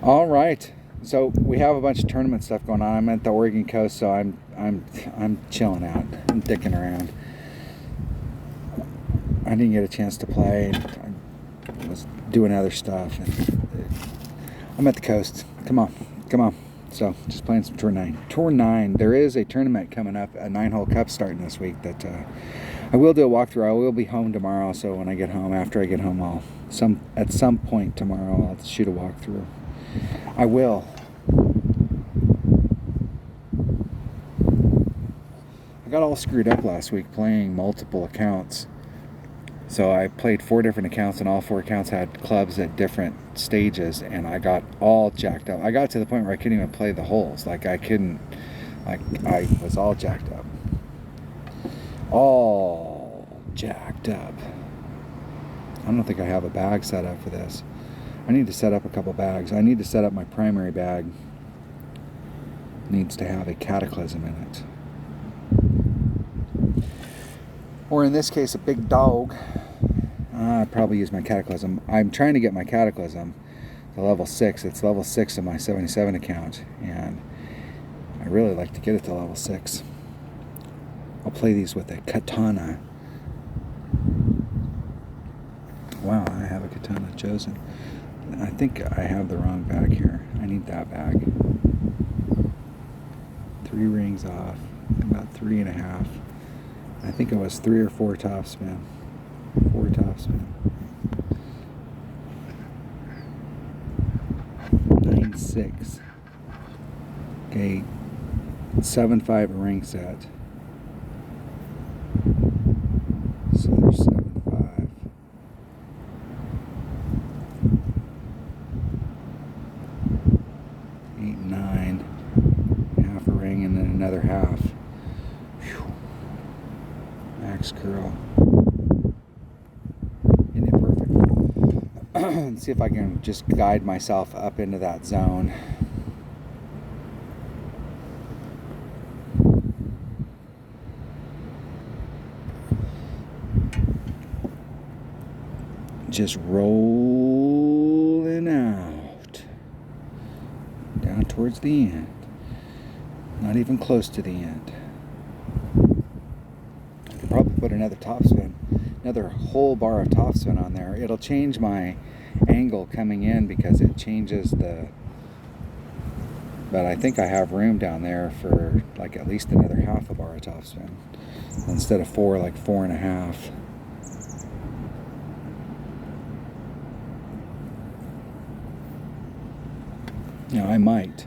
All right. So we have a bunch of tournament stuff going on. I'm at the Oregon coast, so I'm chilling out. I'm dicking around. I didn't get a chance to play. I was doing other stuff, and I'm at the coast. Come on, come on. So just playing some Tour 9. Tour 9. There is a tournament coming up, a 9-hole cup starting this week that I will do a walkthrough. I will be home tomorrow, so when I get home, after I get home, at some point tomorrow I'll shoot a walkthrough. I will. I got all screwed up last week playing multiple accounts. So I played 4 different accounts, and all 4 accounts had clubs at different stages, and I got all jacked up. I got to the point where I couldn't even play the holes. I was all jacked up. All jacked up. I don't think I have a bag set up for this. I need to set up a couple bags. I need to set up my primary bag. It needs to have a Cataclysm in it. Or in this case, a big dog. I'd probably use my Cataclysm. I'm trying to get my Cataclysm to level 6. It's level 6 in my 77 account, and I really like to get it to level 6. I'll play these with a Katana. Wow, I have a Katana chosen. I think I have the wrong bag here. I need that bag. 3 rings off. About 3.5. I think it was 3 or 4 topspin. 4 topspin. 9-6. Okay. 7-5 a ring set. So there's 7-5. 8-9. Half a ring and then another half. Whew. Max curl. Isn't it perfect? See if I can just guide myself up into that zone. Just rolling out. Down towards the end. Not even close to the end. I could probably put another topspin, another whole bar of topspin on there. It'll change my angle coming in because it changes the... But I think I have room down there for like at least another half a bar of topspin. Instead of 4, like 4.5. You know, I might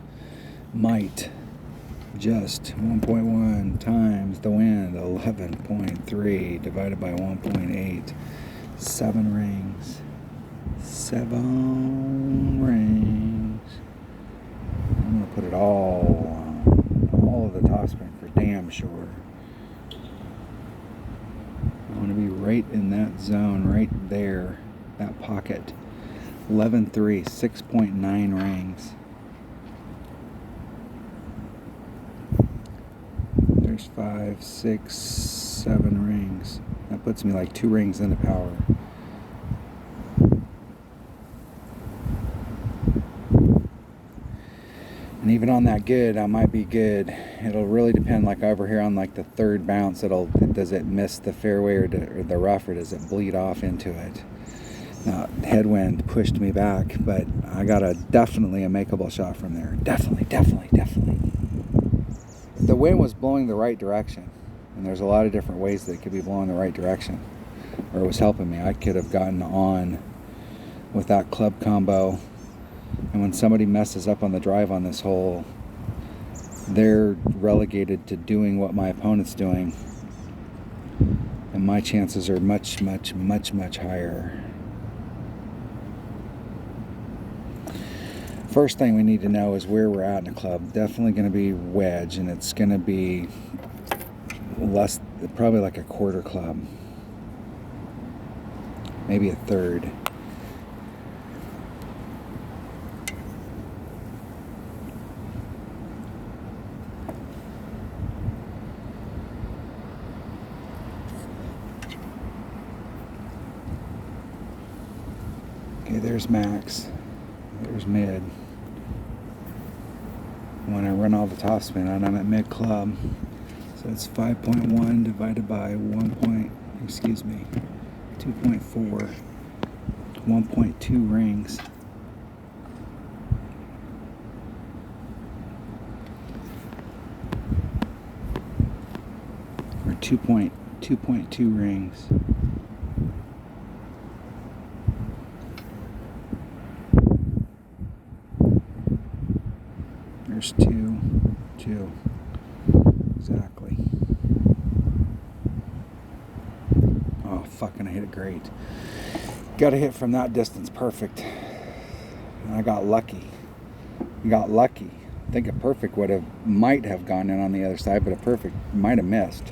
just 1.1 times the wind, 11.3 divided by 1.8, 7 rings, 7 rings. I'm going to put it all of the topspin for damn sure. I want to be right in that zone, right there, that pocket. 11.3, 6.9 rings. There's 5, 6, 7 rings. That puts me like 2 rings into power. And even on that good, I might be good. It'll really depend, like over here on like the 3rd bounce, does it miss the fairway or the rough, or does it bleed off into it? Now, headwind pushed me back, but I got definitely a makeable shot from there. Definitely. The wind was blowing the right direction, and there's a lot of different ways that it could be blowing the right direction, or it was helping me. I could have gotten on with that club combo, and when somebody messes up on the drive on this hole, they're relegated to doing what my opponent's doing, and my chances are much higher. First thing we need to know is where we're at in the club. Definitely going to be wedge, and it's going to be less, probably like a quarter club, maybe a third. Okay, there's max. There's mid. when I run all the topspin and I'm at mid club. So it's 5.1 divided by 2.4, 1.2 rings. Or 2.2 rings. There's two. Exactly. Oh, fucking, I hit it great. Got to hit from that distance perfect. And I got lucky. I think a perfect might have gone in on the other side, but a perfect might have missed.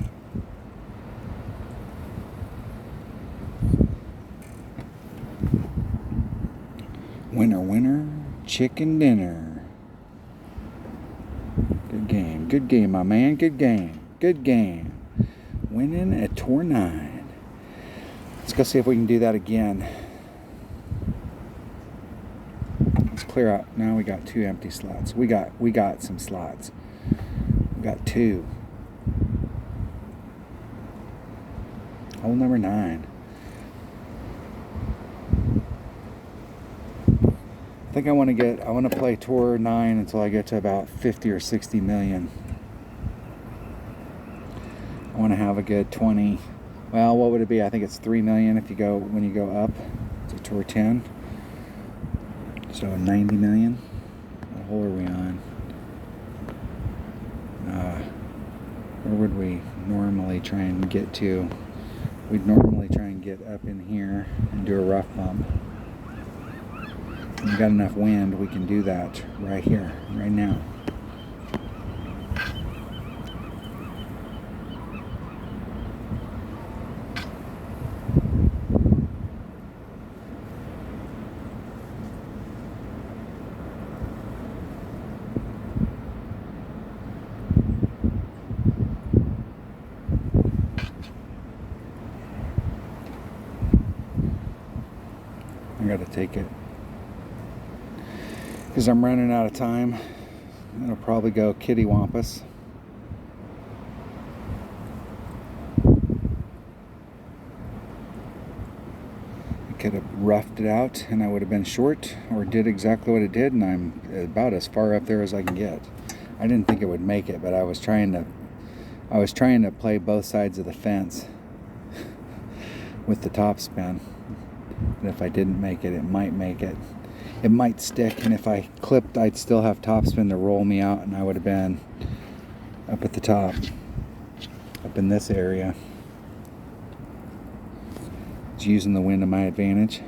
Winner, winner, chicken dinner. Good game, my man. Good game. Winning at tour 9. Let's go see if we can do that again. Let's clear out. Now we got 2 empty slots. We got some slots. We got 2. Hole number 9. I think I want to play tour 9 until I get to about 50 or 60 million. I want to have a good 20. Well, what would it be? I think it's 3 million when you go up to tour 10. So 90 million. What hole are we on? Where would we normally try and get to? We'd normally try and get up in here and do a rough bump. When we got enough wind, we can do that right here, right now. I gotta take it because I'm running out of time. It'll probably go kittywampus. I could have roughed it out and I would have been short, or did exactly what it did, and I'm about as far up there as I can get. I didn't think it would make it, but I was trying to play both sides of the fence with the topspin. And if I didn't make it, it might make it. It might stick, and if I clipped, I'd still have topspin to roll me out, and I would have been up at the top, up in this area. It's using the wind to my advantage.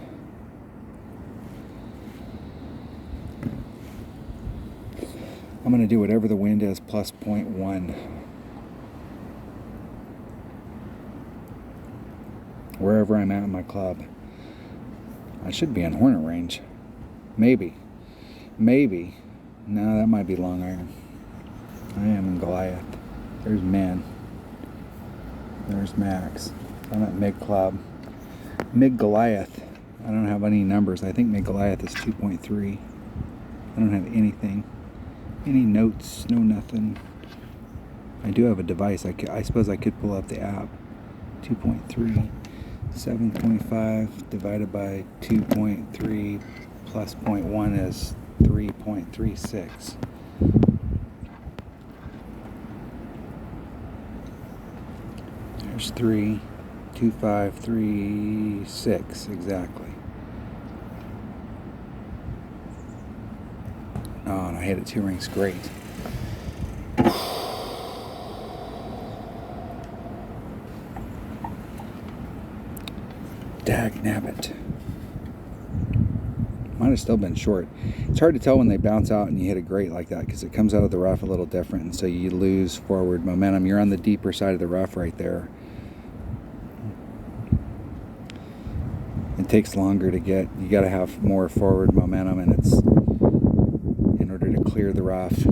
I'm going to do whatever the wind is, plus 0.1. Wherever I'm at in my club. I should be in Hornet range. Maybe. No, that might be long iron. I am in Goliath. There's Min. There's Max. I'm at mid club. Mid Goliath. I don't have any numbers. I think mid Goliath is 2.3. I don't have anything. Any notes, no nothing. I do have a device. I suppose I could pull up the app. 2.3. 7.5 divided by 2.3 plus 0.1 is 3.36. There's 3, 2, 5, 3, 6 exactly. Oh, and I hit it 2 rings. Great. Dag nabbit. Might have still been short. It's hard to tell when they bounce out and you hit it great like that, because it comes out of the rough a little different, and so you lose forward momentum. You're on the deeper side of the rough right there. It takes longer to get. You got to have more forward momentum, and it's in order to clear the rough.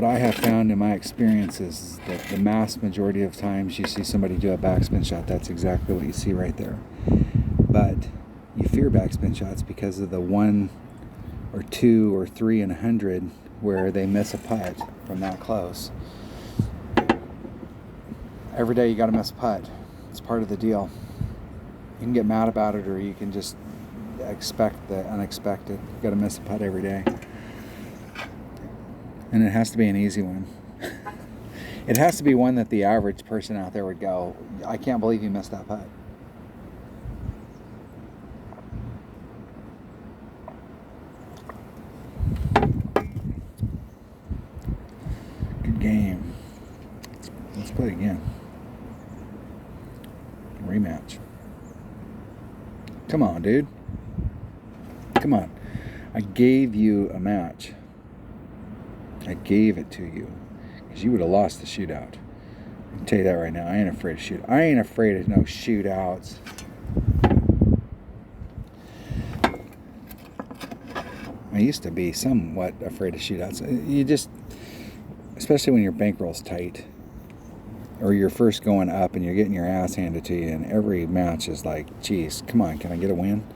what I have found in my experience is that the mass majority of times you see somebody do a backspin shot, that's exactly what you see right there. But you fear backspin shots because of the 1 or 2 or 3 in 100 where they miss a putt from that close. Every day you got to miss a putt. It's part of the deal. You can get mad about it, or you can just expect the unexpected. You got to miss a putt every day. And it has to be an easy one. It has to be one that the average person out there would go, I can't believe you missed that putt. Good game. Let's play again. Rematch. Come on, dude. Come on. I gave you a match. I gave it to you. Because you would have lost the shootout. I can tell you that right now. I ain't afraid of shoot. I ain't afraid of no shootouts. I used to be somewhat afraid of shootouts. You just, especially when your bankroll's tight, or you're first going up and you're getting your ass handed to you, and every match is like, geez, come on, can I get a win?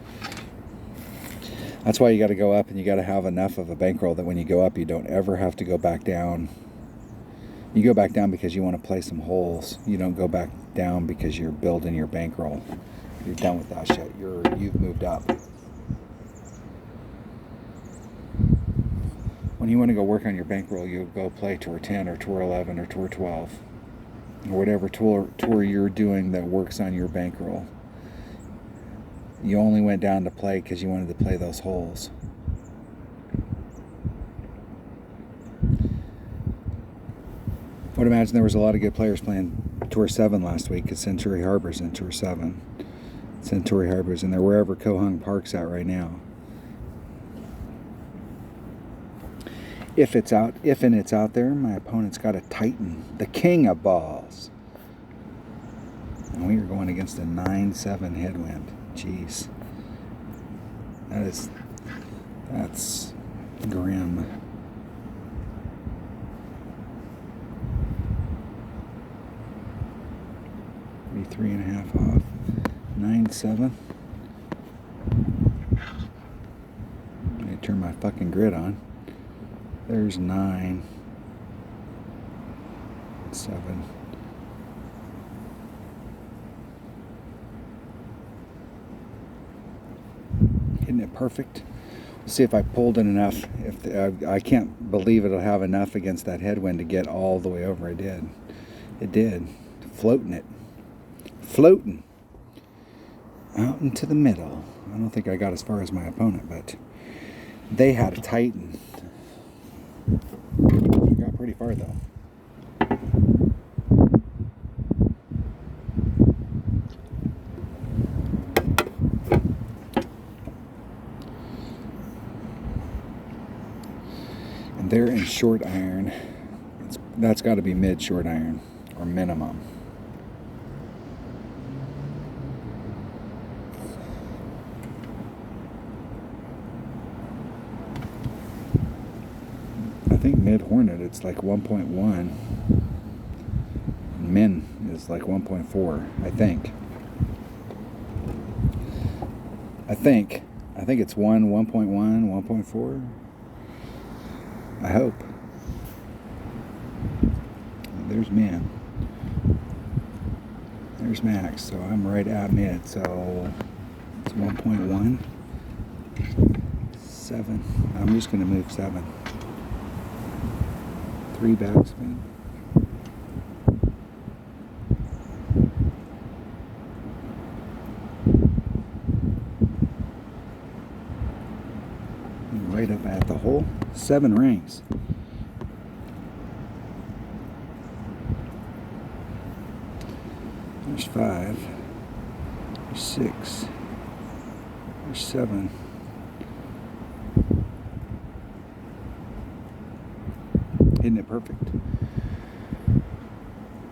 That's why you got to go up, and you got to have enough of a bankroll that when you go up, you don't ever have to go back down. You go back down because you want to play some holes. You don't go back down because you're building your bankroll. You're done with that shit. You've moved up. When you want to go work on your bankroll, you go play Tour 10 or Tour 11 or Tour 12. Or whatever tour you're doing that works on your bankroll. You only went down to play because you wanted to play those holes. I would imagine there was a lot of good players playing Tour 7 last week because Century Harbor's in Tour 7. Century Harbor's in there, wherever Kohung Park's at right now. If it's out there, my opponent's got a Titan, the king of balls. And we are going against a 9-7 headwind. Jeez. That's grim. Maybe 3.5 off. 9-7. Let me turn my fucking grid on. There's 9, 7. Isn't it perfect? Let's see if I pulled it enough. I can't believe it'll have enough against that headwind to get all the way over. It did. It did. Floating it. Floating. Out into the middle. I don't think I got as far as my opponent, but they had a Titan. I got pretty far though. And they're in short iron. That's got to be mid short iron or minimum. I think mid Hornet it's like 1.1. Min is like 1.4, I think. I think it's 1.1, 1.4. I hope. There's Min. There's Max, so I'm right at mid, so it's 1.1. 7. I'm just going to move 7. 3 backspin. Right up at the hole. 7 rings. There's 5. There's 6. There's 7. Isn't it perfect?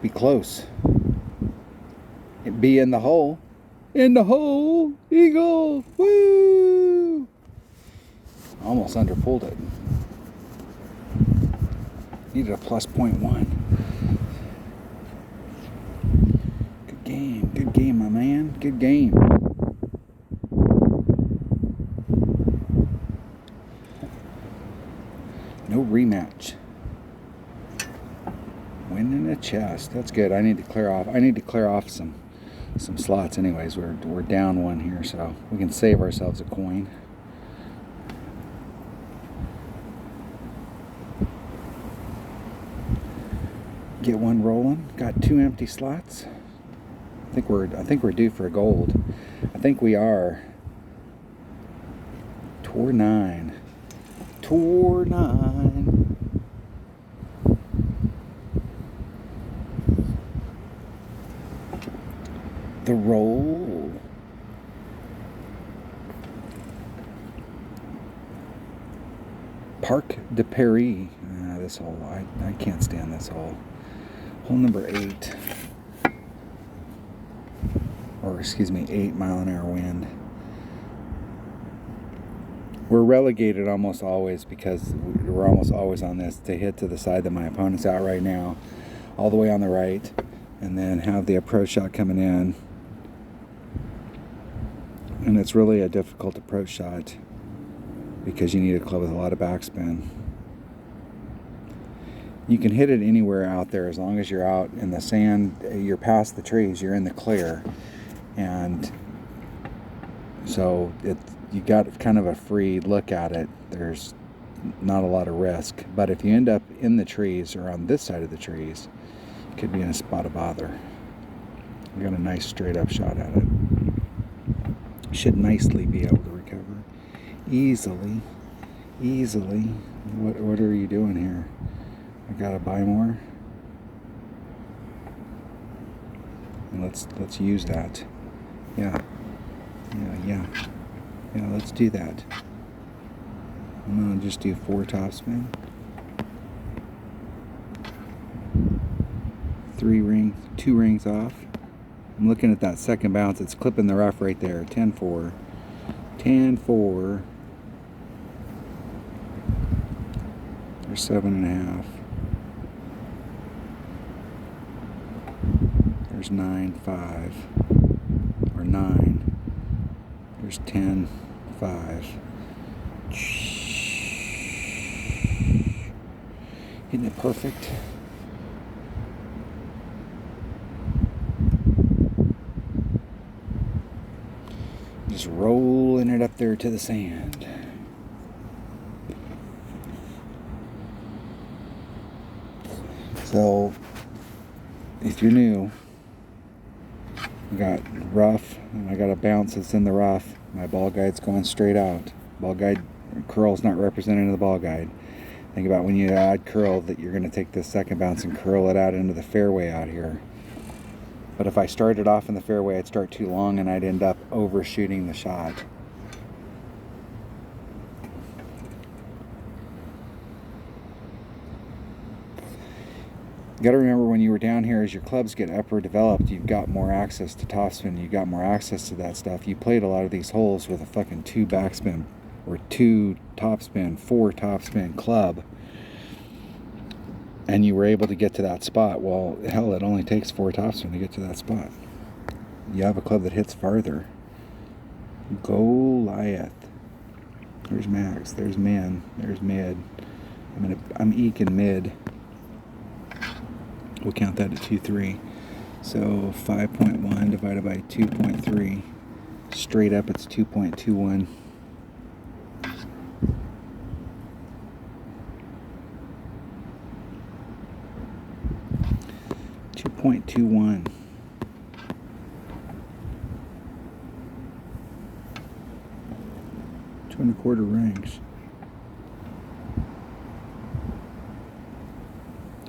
Be close. Be in the hole. In the hole. Eagle. Woo! Almost underpulled it. Needed a plus .1. Good game, my man. Good game. No rematch. Win in the chest. That's good. I need to clear off some slots anyways. We're down one here, so we can save ourselves a coin. Get one rolling. Got 2 empty slots. I think we're due for a gold. I think we are. Tour 9. Tour 9. The roll. Parc de Paris. This hole, I can't stand this hole. Hole number 8. Or excuse me, 8 mile-an-hour wind. We're relegated almost always because we're almost always on this to hit to the side that my opponent's out right now, all the way on the right, and then have the approach shot coming in. And it's really a difficult approach shot because you need a club with a lot of backspin. You can hit it anywhere out there as long as you're out in the sand, you're past the trees, you're in the clear. And so you got kind of a free look at it. There's not a lot of risk. But if you end up in the trees or on this side of the trees, it could be in a spot of bother. We got a nice straight up shot at it. Should nicely be able to recover. Easily. What are you doing here? I gotta buy more. And let's use that. Yeah, let's do that. I'm gonna just do 4 topspin. 2 rings off. I'm looking at that second bounce. It's clipping the rough right there. 10-4. 10-4. Or 7.5. There's 9-5. Or 9. There's 10-5. Isn't it perfect? Just rolling it up there to the sand. So, if you're new, I got rough, and I got a bounce that's in the rough. My ball guide's going straight out. Ball guide curl's not represented in the ball guide. Think about when you add curl that you're going to take this second bounce and curl it out into the fairway out here. But if I started off in the fairway, I'd start too long and I'd end up overshooting the shot. You got to remember, when you were down here, as your clubs get upper developed, you've got more access to topspin, you've got more access to that stuff. You played a lot of these holes with a fucking 2 backspin or 2 topspin, 4 topspin club, and you were able to get to that spot. Well, hell, it only takes 4 topspin to get to that spot. You have a club that hits farther. Goliath. There's max, there's min, there's mid. I'm eking mid. We'll count that at 2.3. So 5.1 divided by 2.3. Straight up, it's 2.21. .21. Two and a quarter rings.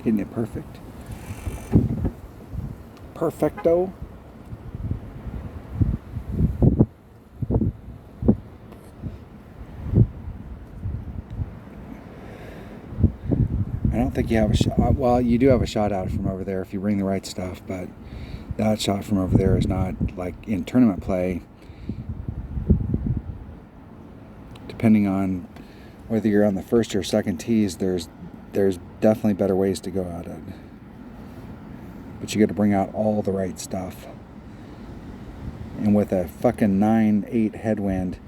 Isn't it perfect? Perfecto. I don't think you have a shot. Well, you do have a shot out from over there if you bring the right stuff, but that shot from over there is not, like in tournament play, depending on whether you're on the first or second tees, there's there's definitely better ways to go at it. But you got to bring out all the right stuff. And with a fucking 9-8 headwind,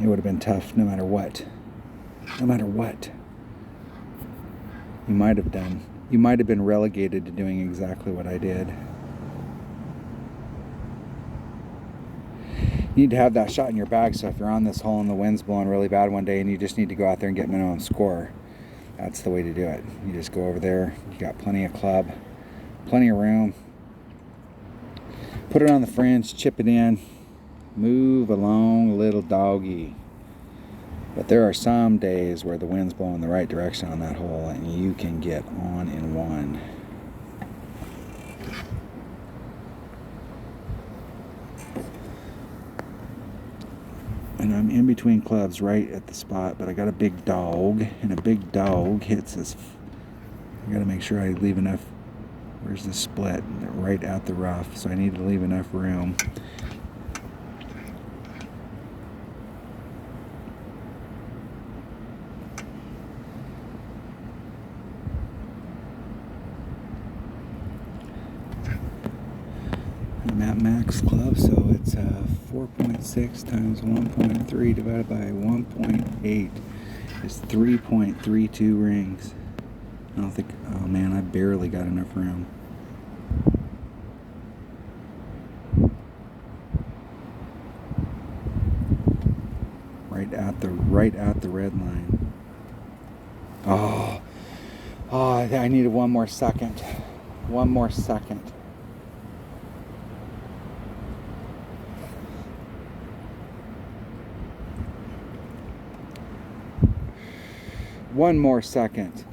it would have been tough no matter what. No matter what. You might have been relegated to doing exactly what I did. You need to have that shot in your bag, so if you're on this hole and the wind's blowing really bad one day and you just need to go out there and get minimum score, that's the way to do it. You just go over there, you got plenty of club, plenty of room, put it on the fringe, chip it in, move along, little doggy. But there are some days where the wind's blowing the right direction on that hole and you can get on in one. And I'm in between clubs right at the spot, but I got a big dog, and a big dog hits this. I got to make sure I leave enough. Where's the split? Right out the rough, so I need to leave enough room. I'm at max club, so it's 4.6 times 1.3 divided by 1.8 is 3.32 rings. I don't think, oh man, I barely got enough room. Right at the red line. Oh, I needed one more second. One more second. One more second.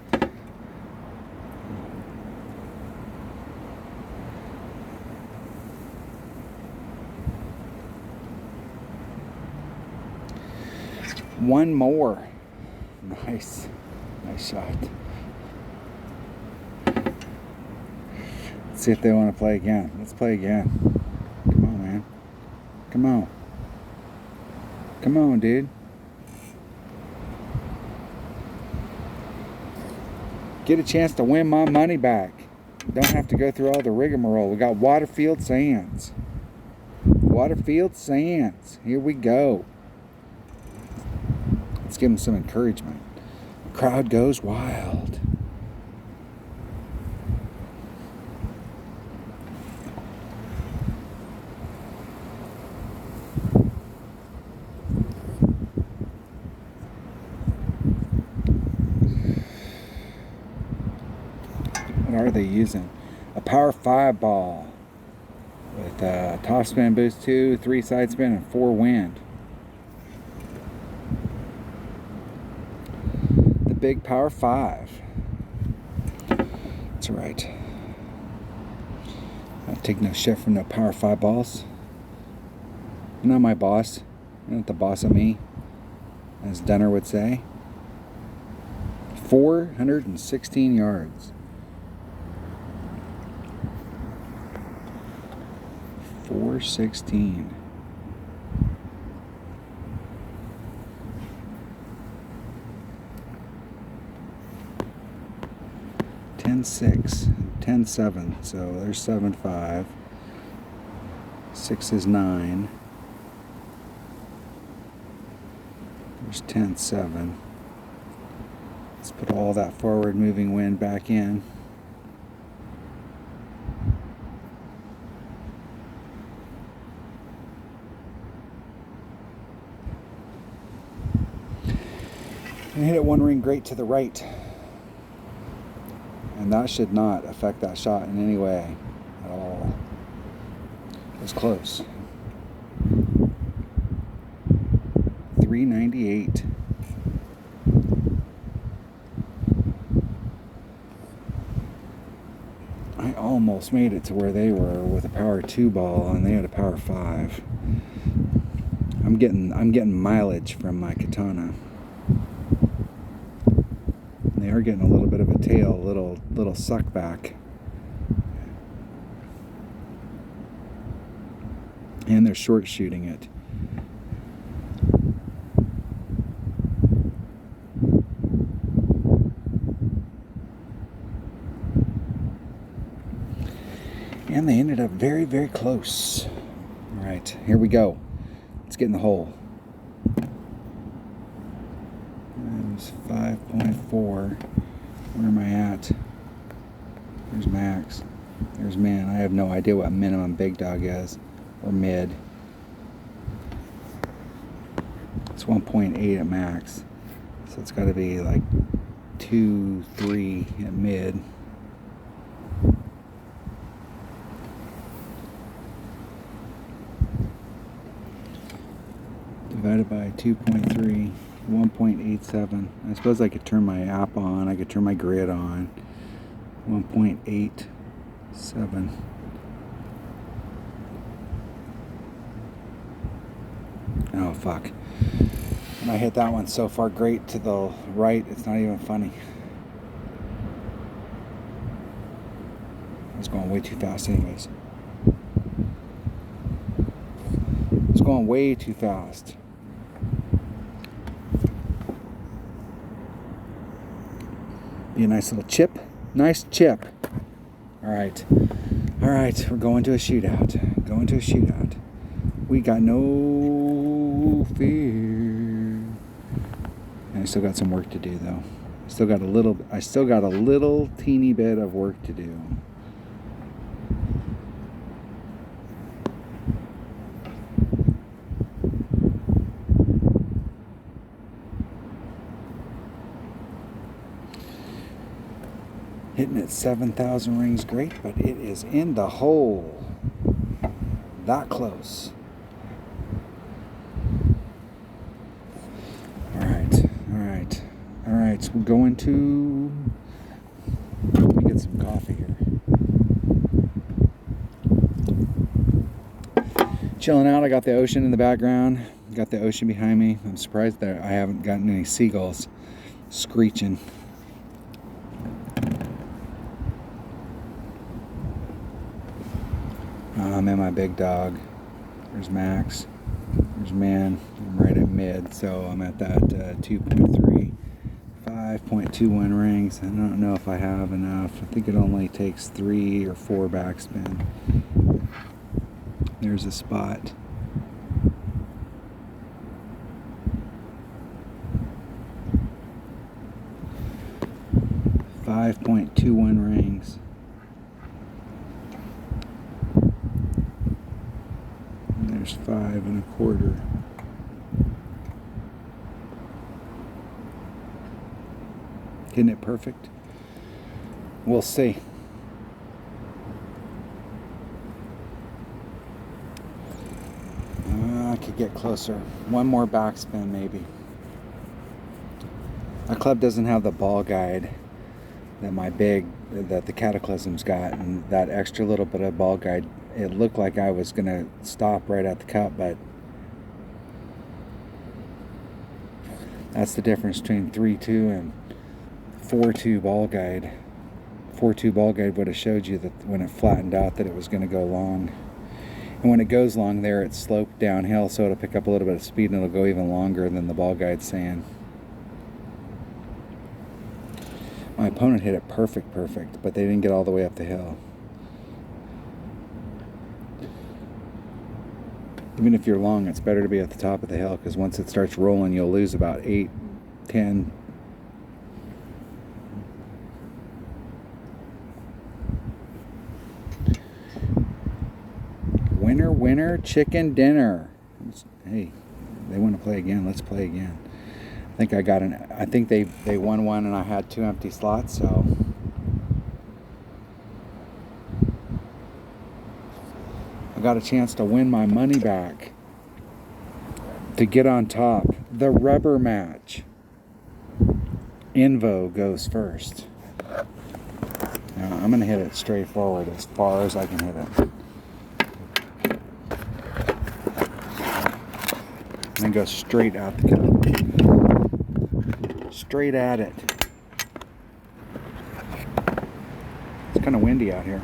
One more. Nice. Nice shot. Let's see if they want to play again. Let's play again. Come on, man. Come on. Come on, dude. Get a chance to win my money back. Don't have to go through all the rigmarole. We got Waterfield Sands. Waterfield Sands. Here we go. Let's give them some encouragement. The crowd goes wild. What are they using? A Power 5 ball with top spin boost 2, 3 side spin, and 4 wind. The big Power 5. That's right. I don't take no shit from no Power 5 balls. You're not my boss. You're not the boss of me, as Dunner would say. 416 yards. 416. $10.6, $10.7. So there's 7.5. 6 is 9. There's 10.7. Let's put all that forward moving wind back in. And hit it one ring great to the right. And that should not affect that shot in any way at all. It was close. 398. I almost made it to where they were with a Power 2 ball, and they had a Power 5. I'm getting mileage from my Katana. They are getting a little bit of a tail, little suck back. And they're short shooting it. And they ended up very, very close. All right, here we go. Let's get in the hole. That was 5.4. Where am I at? There's max. There's min. I have no idea what minimum big dog is, or mid. It's 1.8 at max, so it's got to be like 2, 3 at mid. Divided by 2.3, 1.87. I suppose I could turn my app on. I could turn my grid on. 1.87. Oh fuck. And I hit that one so far great to the right, it's not even funny. I was going way too fast anyways. It's going way too fast. Be a nice little chip. Nice chip. Alright. Alright, we're going to a shootout. Going to a shootout. We got no fear. And I still got some work to do though. I still got a little teeny bit of work to do. Hitting at 7,000 rings, great, but it is in the hole. That close. All right, so we're going to, let me get some coffee here. Chilling out, I got the ocean in the background, got the ocean behind me. I'm surprised that I haven't gotten any seagulls screeching. I'm in my big dog. There's max. There's min. I'm right at mid, so I'm at that 2.3, 5.21 rings. I don't know if I have enough. I think it only takes 3 or 4 backspin. There's a spot. .21 rings. There's 5 1/4. Isn't it perfect? We'll see. I could get closer. One more backspin maybe. My club doesn't have the ball guide that the Cataclysm's got, and that extra little bit of ball guide. It looked like I was gonna stop right at the cup, but that's the difference between 3.2 and 4.2 ball guide. 4.2 ball guide would have showed you that when it flattened out that it was going to go long, and when it goes long there, it's sloped downhill, so it'll pick up a little bit of speed and it'll go even longer than the ball guide's saying. My opponent hit it perfect, but they didn't get all the way up the hill. Even if you're long, it's better to be at the top of the hill, because once it starts rolling, you'll lose about 8, 10. Winner, winner, chicken dinner. Hey, they want to play again. Let's play again. I think they won one, and I had 2 empty slots, so I got a chance to win my money back, to get on top. The rubber match. Invo goes first. Now, I'm going to hit it straight forward as far as I can hit it. And then go straight out the cup. Straight at it. It's kind of windy out here.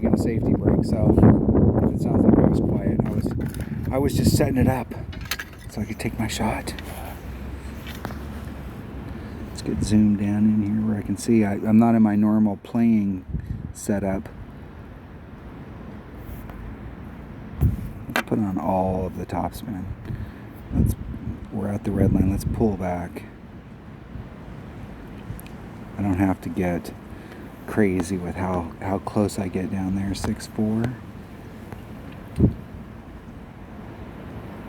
taking a safety break, so it sounds like I was quiet. I was just setting it up so I could take my shot. Let's get zoomed down in here where I can see. I'm not in my normal playing setup. Let's put on all of the topspin. We're at the red line. Let's pull back. I don't have to get crazy with how close I get down there. 6.4.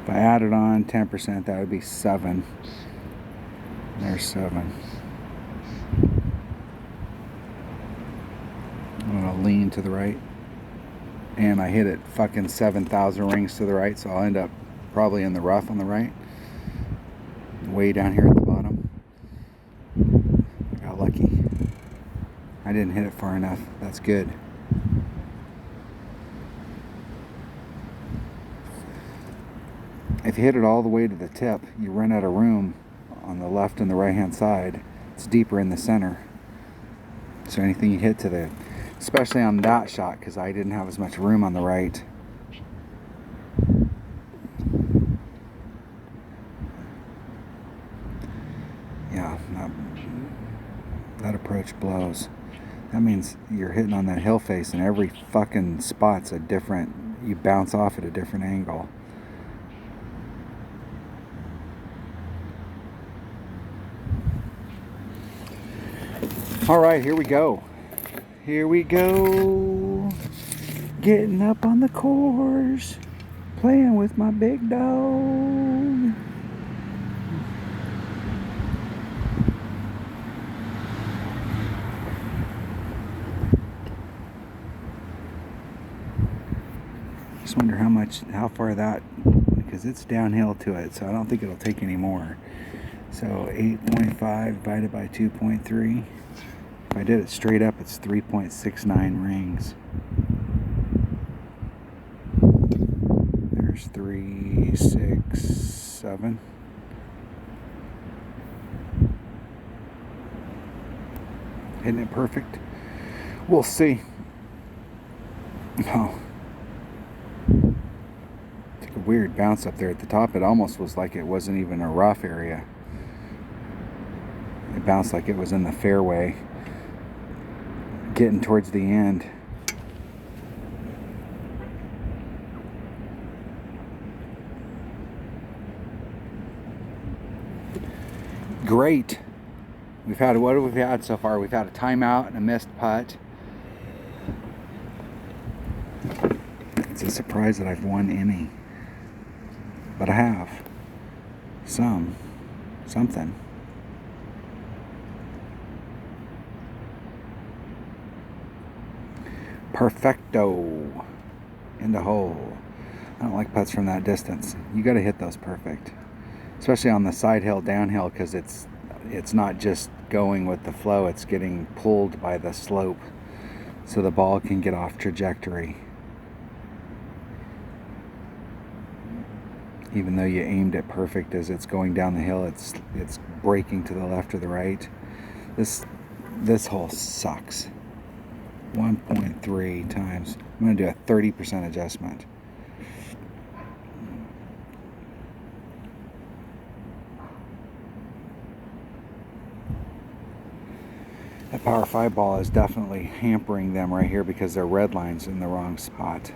If I added on 10%, that would be 7. There's 7. I'm gonna lean to the right, and I hit it fucking 7,000 rings to the right, so I'll end up probably in the rough on the right, way down here at the bottom. I got lucky. I didn't hit it far enough. That's good. If you hit it all the way to the tip, you run out of room on the left and the right hand side. It's deeper in the center. So anything you hit to the, especially on that shot, because I didn't have as much room on the right. Yeah, that approach blows. That means you're hitting on that hill face, and every fucking spot's a different, you bounce off at a different angle. All right, here we go. Here we go. Getting up on the course, playing with my big dog. Just wonder how far that, because it's downhill to it, so I don't think it'll take any more. So 8.5 divided by 2.3. If I did it straight up, it's 3.69 rings. There's 3, 6, 7. Hitting it perfect. We'll see. Oh. Took a weird bounce up there at the top. It almost was like it wasn't even a rough area. It bounced like it was in the fairway. Getting towards the end. Great. What have we had so far? We've had a timeout and a missed putt. It's a surprise that I've won any. But I have. Something. Perfecto. In the hole. I don't like putts from that distance. You got to hit those perfect. Especially on the side hill, downhill, because it's not just going with the flow, it's getting pulled by the slope. So the ball can get off trajectory. Even though you aimed it perfect as it's going down the hill, it's breaking to the left or the right. This hole sucks. 1.3 times. I'm going to do a 30% adjustment. That Power 5 ball is definitely hampering them right here because their red line's in the wrong spot.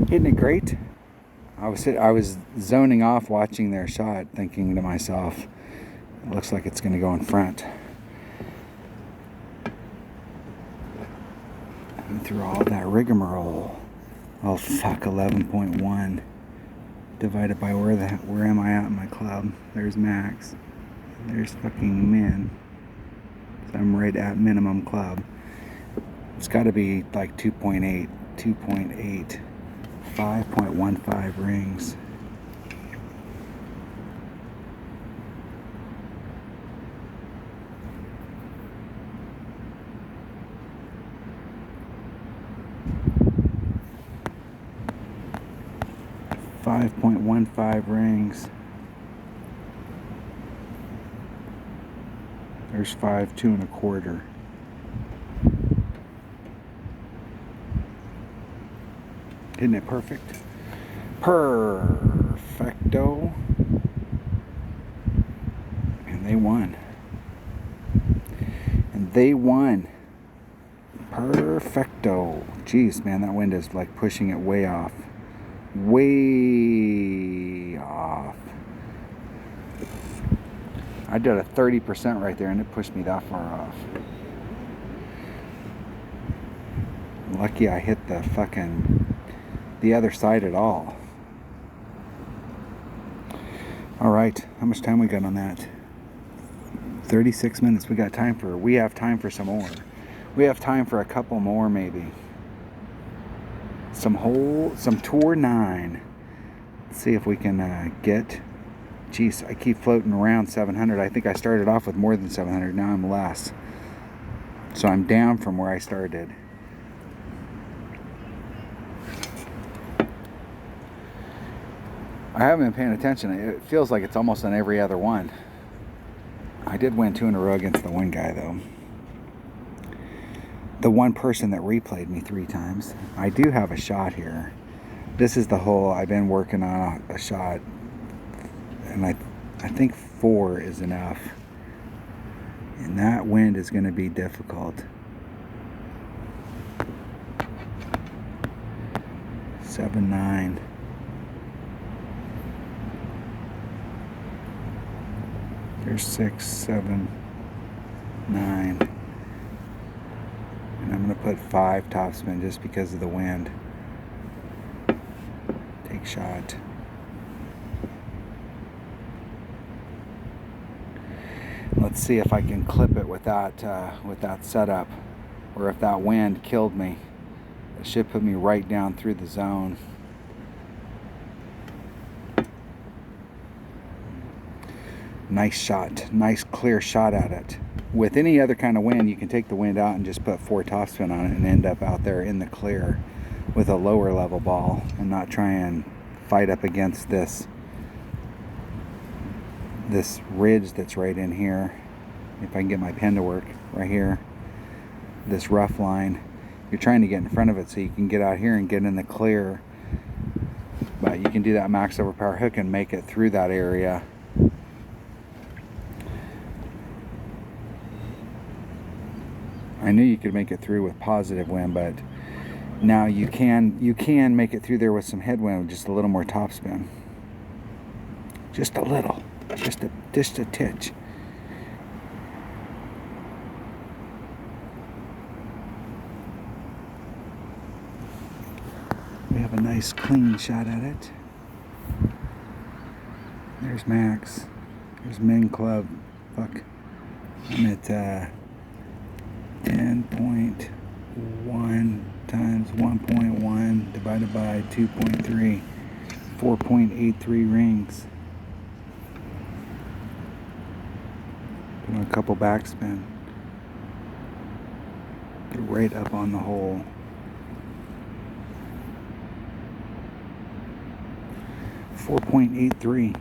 Hitting it great. I was zoning off watching their shot, thinking to myself, it looks like it's going to go in front. And through all that rigmarole, oh fuck, 11.1 divided by where am I at in my club? There's max. There's fucking min. So I'm right at minimum club. It's got to be like 2.8, 5.15 rings. 5.15 rings. There's 5 2 1/4. Isn't it perfect? Perfecto. And they won. And they won. Perfecto. Jeez, man, that wind is like pushing it way off. Way off. I did a 30% right there and it pushed me that far off. Lucky I hit the other side at all. Alright, how much time we got on that? 36 minutes. We have time for some more. We have time for a couple more maybe. Some tour 9. Let's see if we can get, geez, I keep floating around 700. I think I started off with more than 700. Now I'm less. So I'm down from where I started. I haven't been paying attention. It feels like it's almost on every other one. I did win 2 in a row against the one guy though. The one person that replayed me 3 times. I do have a shot here. This is the hole I've been working on a shot. And I think 4 is enough. And that wind is going to be difficult. 7 9. There's 6 7 9. And I'm going to put 5 topspin just because of the wind. Take shot. Let's see if I can clip it with that setup, or if that wind killed me. It should put me right down through the zone. Nice shot, nice clear shot at it. With any other kind of wind, you can take the wind out and just put 4 topspin on it and end up out there in the clear with a lower level ball and not try and fight up against this ridge that's right in here. If I can get my pen to work, right here, this rough line. You're trying to get in front of it so you can get out here and get in the clear, but you can do that max overpower hook and make it through that area. I knew you could make it through with positive wind, but now you can make it through there with some headwind with just a little more topspin. Just a little. Just a titch. We have a nice clean shot at it. There's Max. There's Min Club. Fuck. I'm at 10.1 times 1.1 divided by 2.3. 4.83 rings. Doing a couple backspin. Get right up on the hole. 4.83.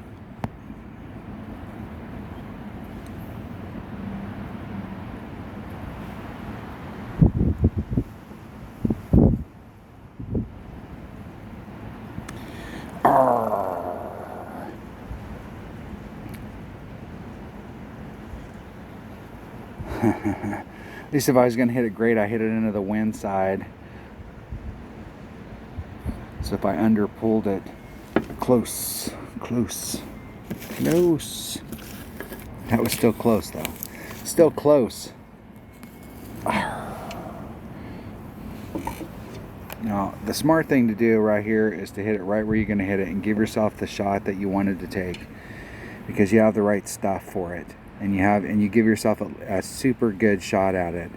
At least if I was going to hit it great, I hit it into the wind side. So if I under pulled it, close. That was still close though. Still close. Now, the smart thing to do right here is to hit it right where you're going to hit it and give yourself the shot that you wanted to take, because you have the right stuff for it. And you give yourself a super good shot at it.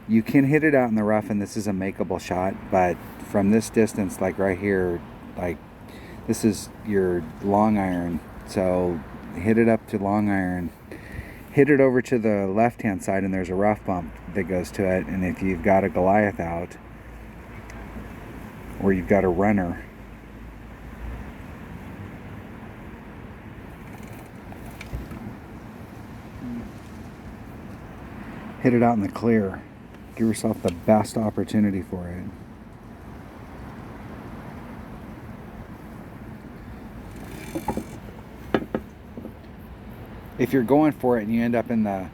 You can hit it out in the rough, and this is a makeable shot, but from this distance, like right here, like this is your long iron, so hit it up to long iron, hit it over to the left hand side, and there's a rough bump that goes to it. And if you've got a Goliath out, or you've got a runner, hit it out in the clear. Give yourself the best opportunity for it. If you're going for it and you end up in the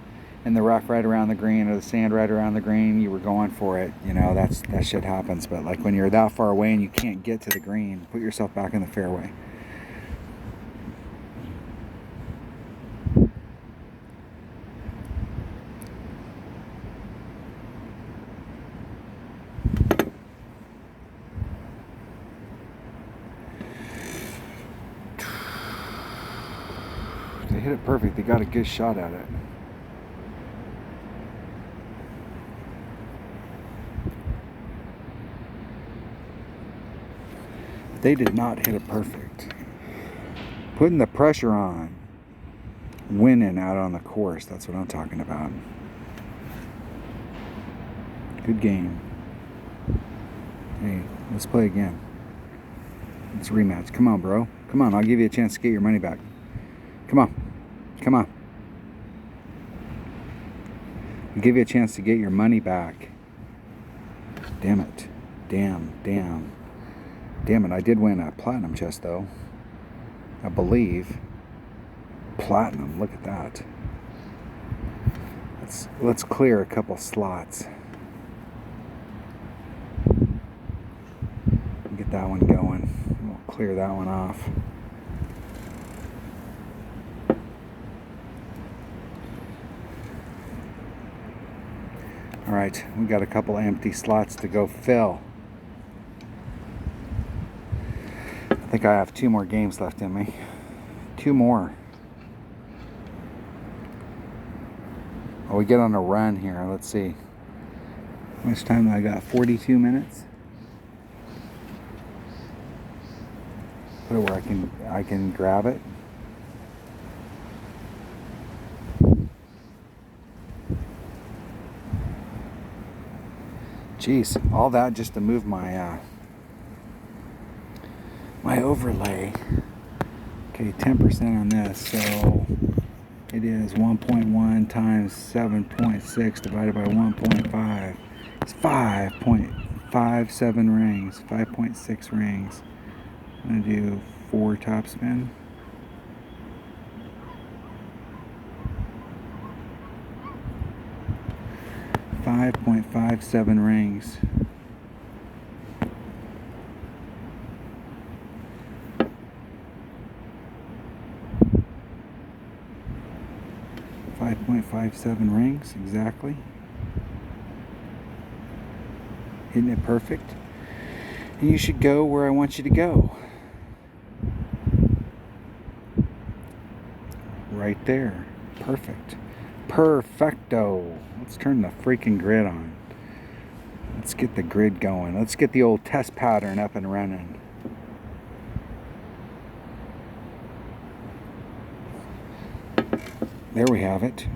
rough right around the green or the sand right around the green, you were going for it, you know, that shit happens. But like when you're that far away and you can't get to the green, put yourself back in the fairway. They hit it perfect. They got a good shot at it. They did not hit it perfect. Putting the pressure on, winning out on the course, that's what I'm talking about. Good game. Hey, let's play again. Let's rematch. Come on, bro. Come on, I'll give you a chance to get your money back. Come on. Come on. I'll give you a chance to get your money back. Damn it. Damn. Damn it, I did win a platinum chest though. I believe. Platinum, look at that. Let's clear a couple slots. Get that one going. We'll clear that one off. Alright, we got a couple empty slots to go fill. I think I have 2 more games left in me. 2 more. Oh, we get on a run here. Let's see. How much time do I got? 42 minutes? Put it where I can grab it. Jeez, all that just to move my my overlay. Okay, 10% on this, so it is 1.1 times 7.6 divided by 1.5. It's 5.57 rings, 5.6 rings. I'm gonna do 4 topspin. .57 rings. .57 rings exactly. Hitting it perfect. And you should go where I want you to go. Right there. Perfect. Perfecto. Let's turn the freaking grid on. Let's get the grid going. Let's get the old test pattern up and running. There we have it.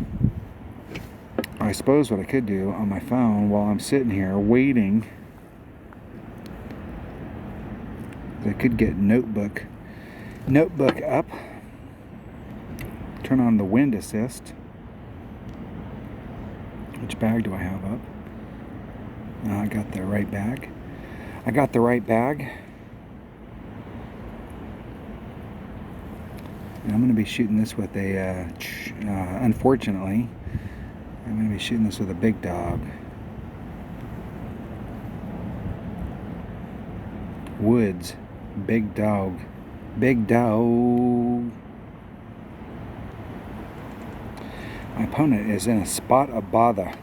I suppose what I could do on my phone while I'm sitting here waiting, I could get notebook up, turn on the wind assist. Which bag do I have up? I got the right bag. I got the right bag. And I'm going to be shooting this with a, unfortunately, I'm going to be shooting this with a Big Dog. Woods. Big Dog. Big Dog. My opponent is in a spot of bother.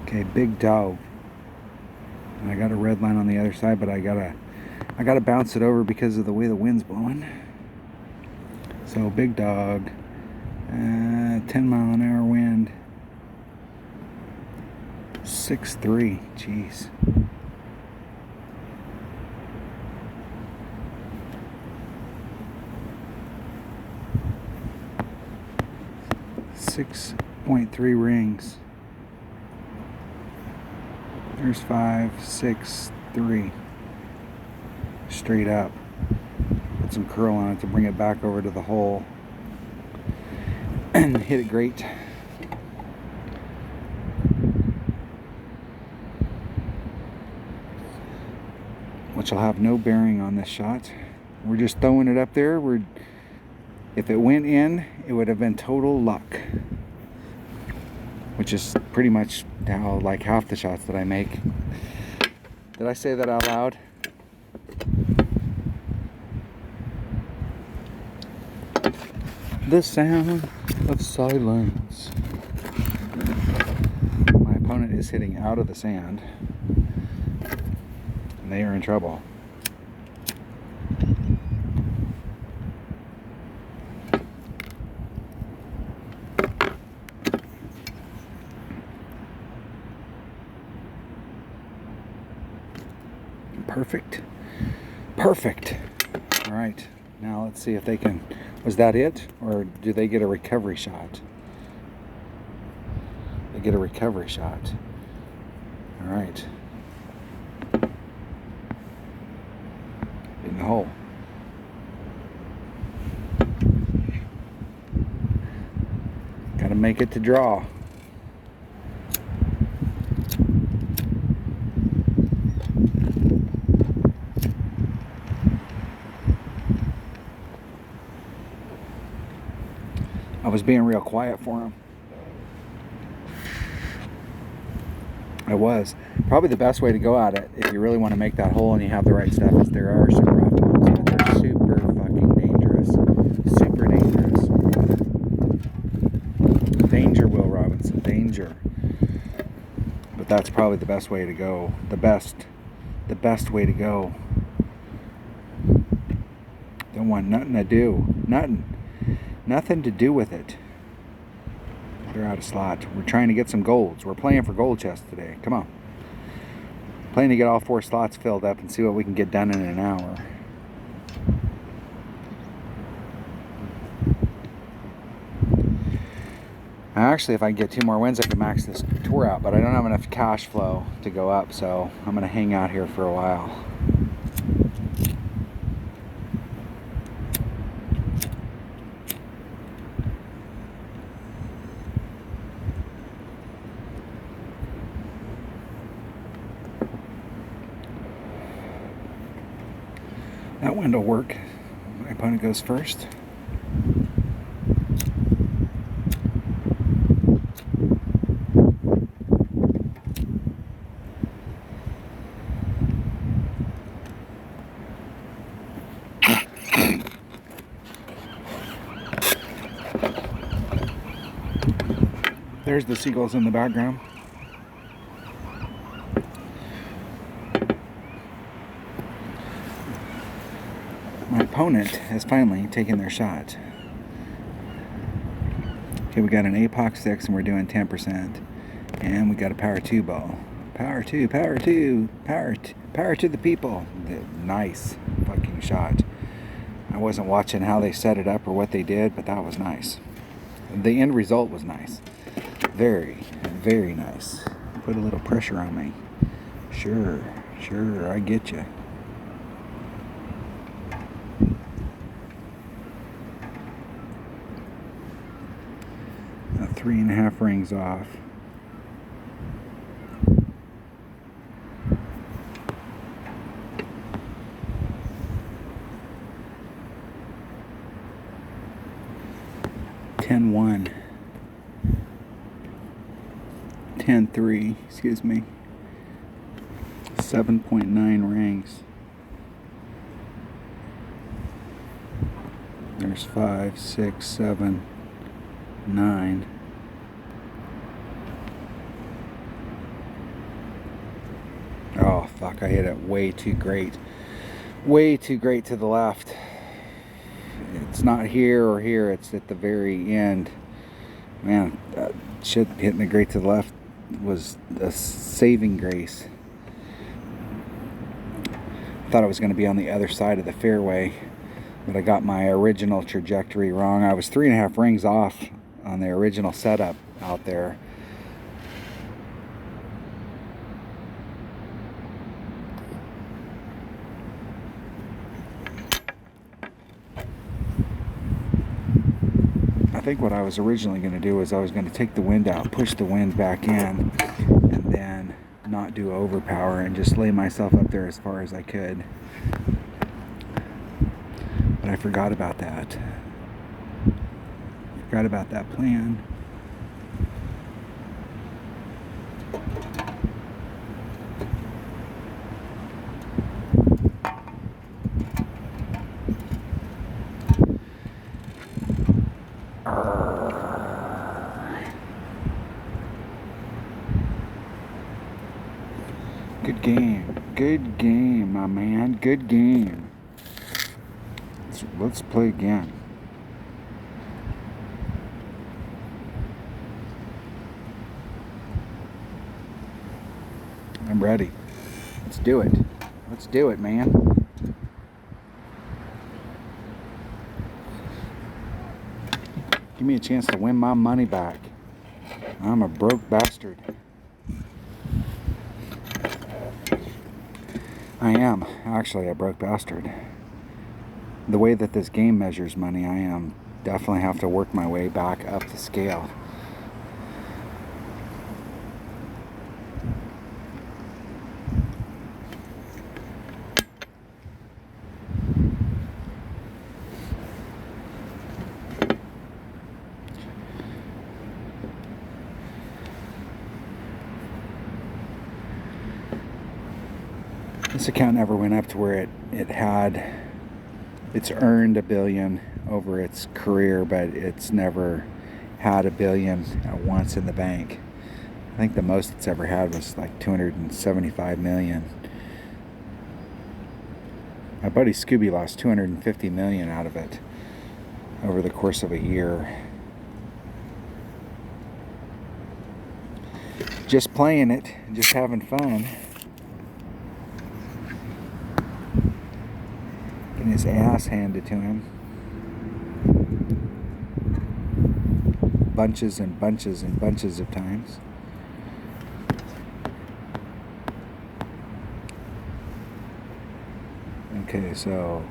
Okay, Big Dog. And I got a red line on the other side, but I gotta bounce it over because of the way the wind's blowing. So Big Dog, 10-mile-an-hour wind, 6'3". Jeez. .3 rings. There's 5, 6, 3. Straight up. Put some curl on it to bring it back over to the hole. And hit it great. which will have no bearing on this shot. We're just throwing it up there. If it went in, it would have been total luck, which is pretty much how, like, half the shots that I make. Did I say that out loud? The sound of silence. My opponent is hitting out of the sand, and they are in trouble. Perfect. Perfect. All right. Now let's see if they can... Was that it? Or do they get a recovery shot? They get a recovery shot. All right. In the hole. Gotta make it to draw. I was being real quiet for him. I was. Probably the best way to go at it, if you really want to make that hole and you have the right stuff, is there are some rough bumps, but they're super fucking dangerous. Super dangerous. Danger, Will Robinson. Danger. But that's probably the best way to go. The best way to go. Don't want nothing to do. Nothing to do with it. They're out of slot. We're trying to get some golds. We're playing for gold chests today. Come on. Playing to get all 4 slots filled up and see what we can get done in an hour. Actually, if I can get 2 more wins, I can max this tour out, but I don't have enough cash flow to go up, so I'm going to hang out here for a while. That one will work. My opponent goes first. There's the seagulls in the background. My opponent has finally taken their shot. Okay, we got an APOC 6 and we're doing 10%. And we got a power 2 ball. Power 2, power 2, power to the people. Nice fucking shot. I wasn't watching how they set it up or what they did, but that was nice. The end result was nice. Very, very nice. Put a little pressure on me. Sure, I get you. Now 3.5 rings off. $10-1. 10-3, excuse me. 7.9 rings. There's 5, 6, 7, 9. Oh fuck, I hit it way too great. Way too great to the left. It's not here or here, it's at the very end. Man, that shit hitting it great to the left was a saving grace. I thought I was going to be on the other side of the fairway, but I got my original trajectory wrong. I was 3.5 rings off on the original setup out there. I think what I was originally going to do is I was going to take the wind out, push the wind back in, and then not do overpower and just lay myself up there as far as I could. But I forgot about that. Forgot about that plan. Good game. Good game, my man. Good game. Let's play again. I'm ready. Let's do it. Let's do it, man. Give me a chance to win my money back. I'm a broke bastard. I am actually a broke bastard. The way that this game measures money, I am definitely have to work my way back up the scale. This account never went up to where it's earned $1 billion over its career, but it's never had $1 billion at once in the bank. I think the most it's ever had was like $275 million. My buddy Scooby lost $250 million out of it over the course of a year. Just playing it, just having fun. Getting his ass handed to him. Bunches and bunches and bunches of times. Okay, so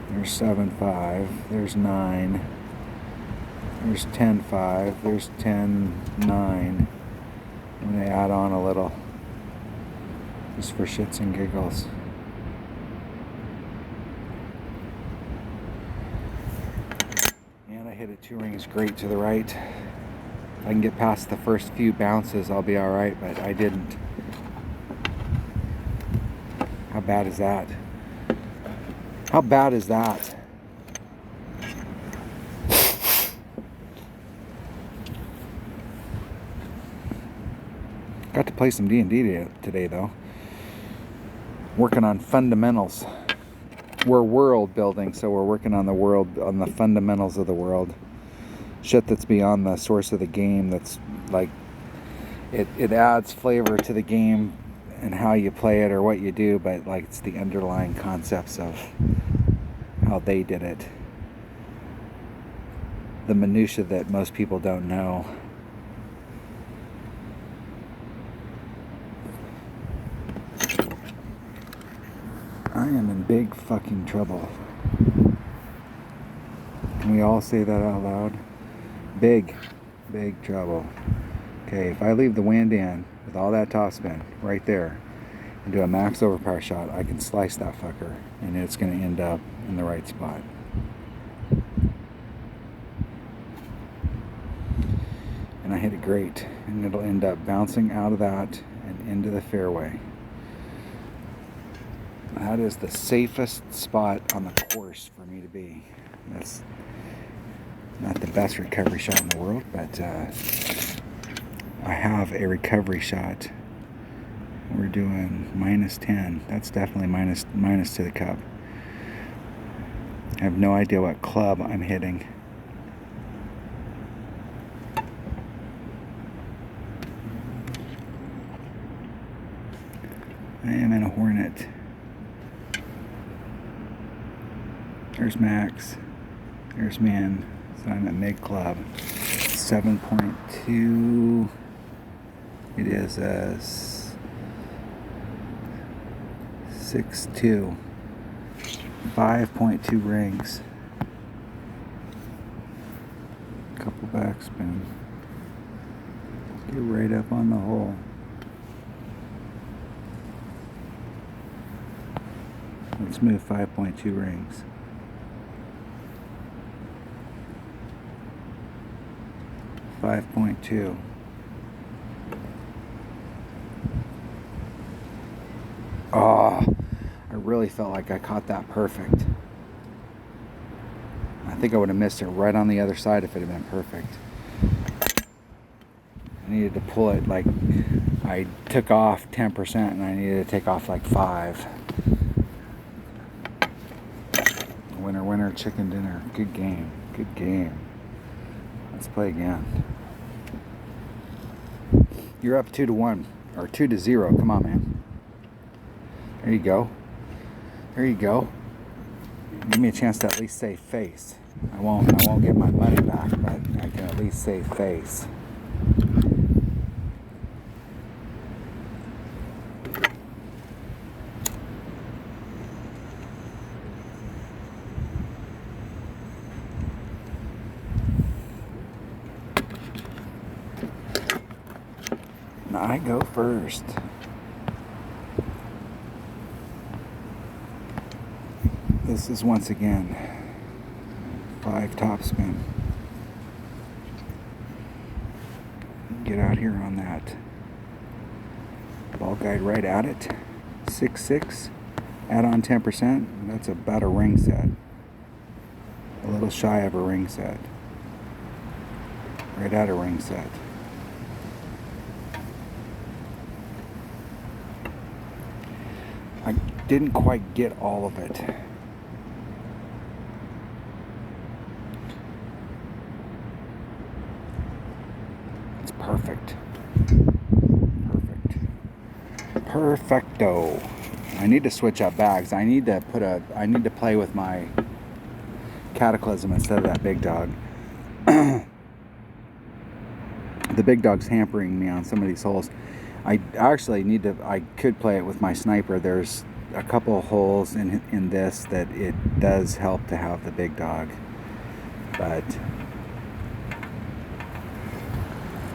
there's 7-5, there's 9, there's 10-5, there's 10-9. I'm going to add on a little, just for shits and giggles. And I hit it 2 rings great to the right. If I can get past the first few bounces, I'll be alright, but I didn't. How bad is that? How bad is that? Got to play some D&D today though. Working on fundamentals. We're world building, so we're working on the fundamentals of the world. Shit that's beyond the source of the game, that's like it adds flavor to the game and how you play it or what you do, but like it's the underlying concepts of how they did it. The minutia that most people don't know. I am in big fucking trouble. Can we all say that out loud? Big trouble. Okay, if I leave the wind in with all that topspin right there and do a max overpower shot, I can slice that fucker and it's going to end up in the right spot. And I hit it great, and it'll end up bouncing out of that and into the fairway. That is the safest spot on the course for me to be. That's not the best recovery shot in the world, but I have a recovery shot. We're doing -10. That's definitely minus to the cup. I have no idea what club I'm hitting. I am in a Hornet. There's Max. There's Min. So I'm at mid club. 7.2. It is a 6.2. 5.2 rings. Couple backspin. Get right up on the hole. Let's move 5.2 rings. .2. Oh, I really felt like I caught that perfect. I think I would have missed it right on the other side if it had been perfect. I needed to pull it like I took off 10% and I needed to take off like 5. Winner, winner, chicken dinner. Good game. Good game. Let's play again. You're up 2-1 or 2-0. Come on, man. There you go. There you go. Give me a chance to at least save face. I won't get my money back, but I can at least save face. I go first. This is once again 5 topspin. Get out here on that ball guide right at it. 6-6. Add on 10%. That's about a ring set. A little shy of a ring set. Right at a ring set. I didn't quite get all of it. It's perfect. Perfect. Perfecto. I need to switch up bags. I need to play with my Cataclysm instead of that big dog. The big dog's hampering me on some of these holes. I could play it with my sniper. There's a couple of holes in this that it does help to have the big dog, but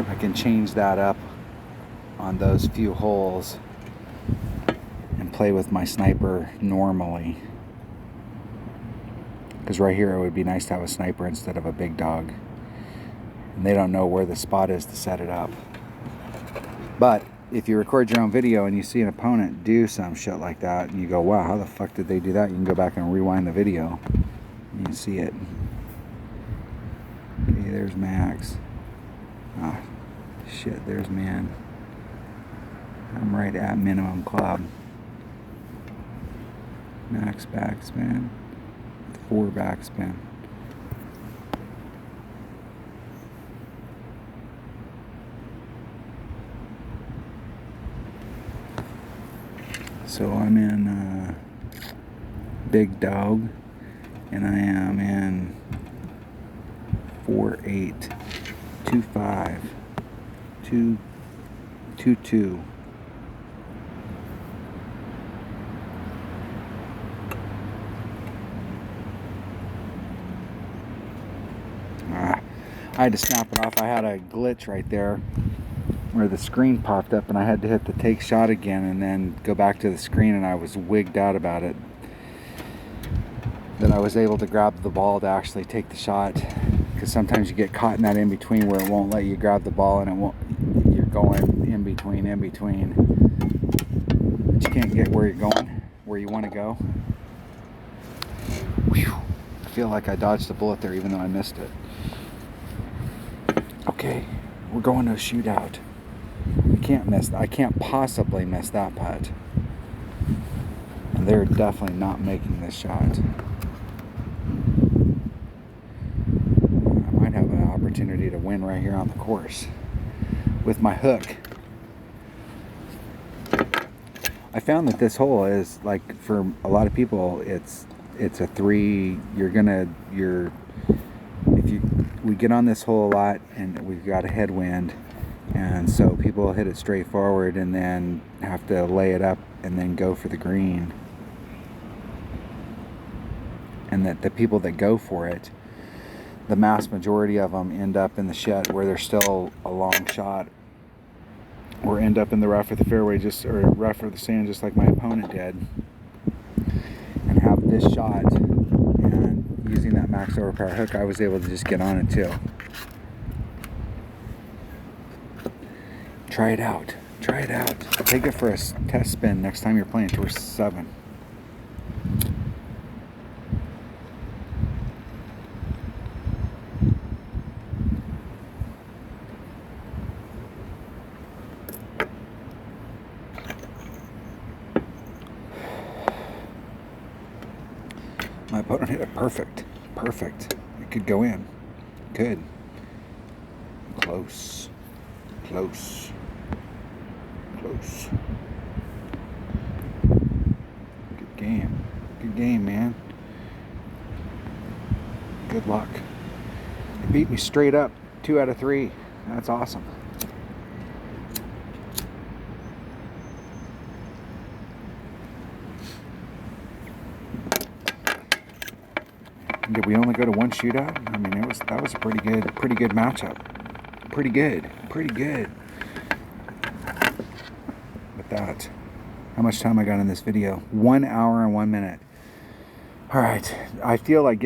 I can change that up on those few holes and play with my sniper normally, because right here it would be nice to have a sniper instead of a big dog, and they don't know where the spot is to set it up. But if you record your own video and you see an opponent do some shit like that and you go, wow, how the fuck did they do that? You can go back and rewind the video. You can see it. Okay, there's Max. Ah, shit, there's man. I'm right at minimum club. Max backspin. 4 backspin. So I'm in Big Dog, and I am in 4-8, 2-5, 2-2. I had to snap it off. I had a glitch right there where the screen popped up and I had to hit the take shot again and then go back to the screen, and I was wigged out about it that I was able to grab the ball to actually take the shot, because sometimes you get caught in that in between where it won't let you grab the ball, and you're going in between, but you can't get where you're going, where you want to go. Whew. I feel like I dodged a bullet there even though I missed it. Okay, we're going to a shootout. I can't possibly miss that putt. And they're definitely not making this shot. I might have an opportunity to win right here on the course with my hook. I found that this hole is, like, for a lot of people, it's a 3. We get on this hole a lot and we've got a headwind, and so people hit it straight forward and then have to lay it up and then go for the green. And that the people that go for it, the mass majority of them end up in the shed where they're still a long shot, or end up in the rough or the fairway, or rough or the sand, just like my opponent did. this shot and using that max overpower hook, I was able to just get on it too. Try it out. Try it out. Take it for a test spin next time you're playing Tour 7. My opponent hit it perfect. Perfect. It could go in. Good. Close. Close. Close. Good game. Good game, man. Good luck. You beat me straight up. 2 out of 3. That's awesome. Did we only go to 1 shootout? I mean, that was a pretty good matchup. Pretty good. With that, how much time I got in this video? 1 hour and 1 minute. All right, I feel like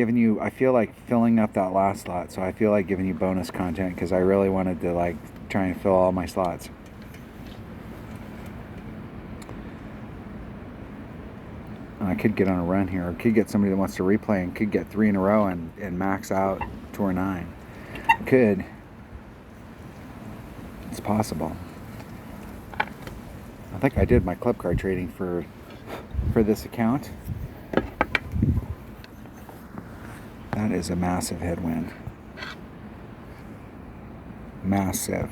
filling up that last slot, so I feel like giving you bonus content because I really wanted to like try and fill all my slots. I could get on a run here. I could get somebody that wants to replay and could get 3 in a row and max out Tour 9. Could. It's possible. I think I did my club card trading for this account. That is a massive headwind. Massive.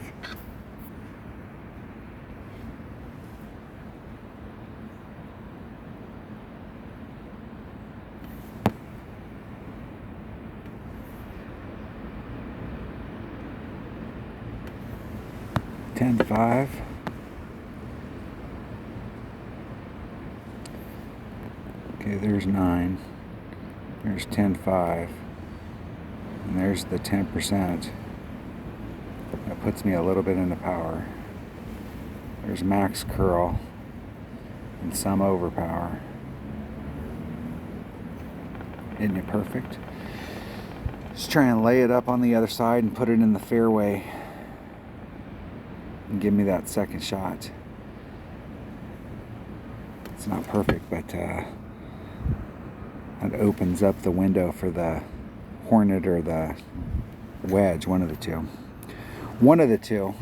$10.5. Okay, there's 9. There's $10.5. And there's the 10%. That puts me a little bit into power. There's max curl and some overpower. Isn't it perfect? Just try and lay it up on the other side and put it in the fairway. And give me that second shot. It's not perfect, but that opens up the window for the Hornet or the wedge, one of the two. One of the two.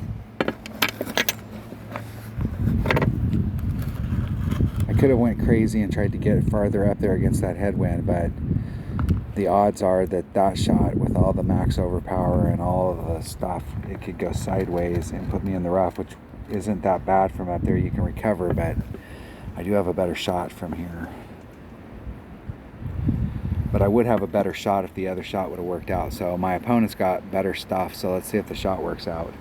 I could have went crazy and tried to get it farther up there against that headwind, but the odds are that that shot with all the max overpower and all of the stuff, it could go sideways and put me in the rough, which isn't that bad from up there. You can recover, but I do have a better shot from here. But I would have a better shot if the other shot would have worked out. So my opponent's got better stuff, so let's see if the shot works out.